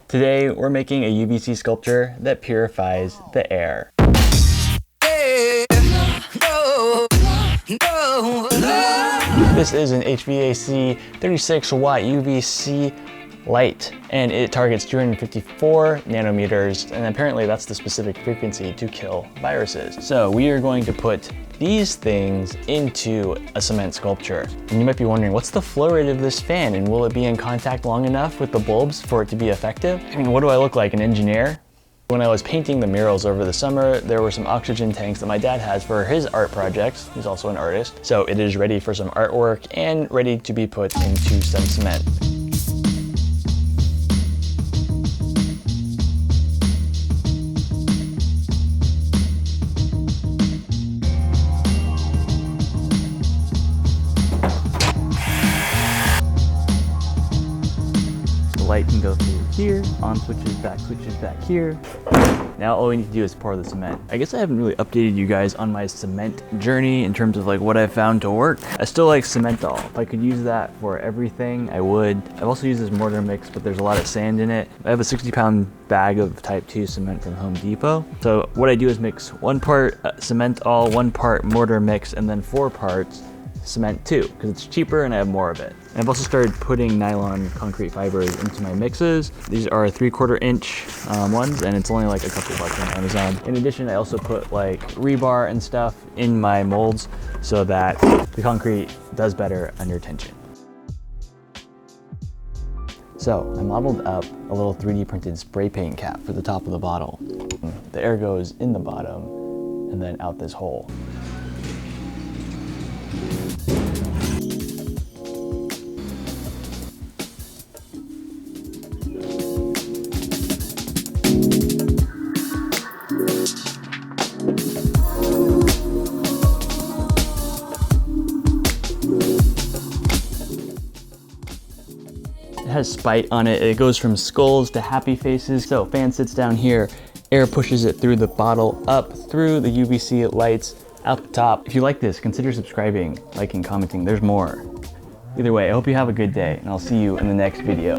Today, we're making a UVC sculpture that purifies the air. This is an HVAC 36 watt UVC light, and it targets 254 nanometers, and apparently that's the specific frequency to kill viruses. So we are going to put these things into a cement sculpture. And you might be wondering, what's the flow rate of this fan, and will it be in contact long enough with the bulbs for it to be effective? I mean, what do I look like, an engineer? When I was painting the murals over the summer, there were some oxygen tanks that my dad has for his art projects. He's also an artist. So it is ready for some artwork and ready to be put into some cement. Light can go through here, on switches back here. Now all we need to do is pour the cement. I guess I haven't really updated you guys on my cement journey in terms of like what I've found to work. I still like Cementol. If I could use that for everything, I would. I've also used this mortar mix, but there's a lot of sand in it. I have a 60-pound bag of type 2 cement from Home Depot. So what I do is mix 1 part Cementol, 1 part mortar mix, and then 4 parts cement too, because it's cheaper and I have more of it. And I've also started putting nylon concrete fibers into my mixes. These are 3/4 inch ones, and it's only like a couple bucks on Amazon. In addition, I also put like rebar and stuff in my molds so that the concrete does better under tension. So I modeled up a little 3D printed spray paint cap for the top of the bottle. The air goes in the bottom and then out this hole. It has spite on it. It goes from skulls to happy faces. So fan sits down here, air pushes it through the bottle, up through the UVC lights, out the top. If you like this, consider subscribing, liking, commenting. There's more. Either way, I hope you have a good day, and I'll see you in the next video.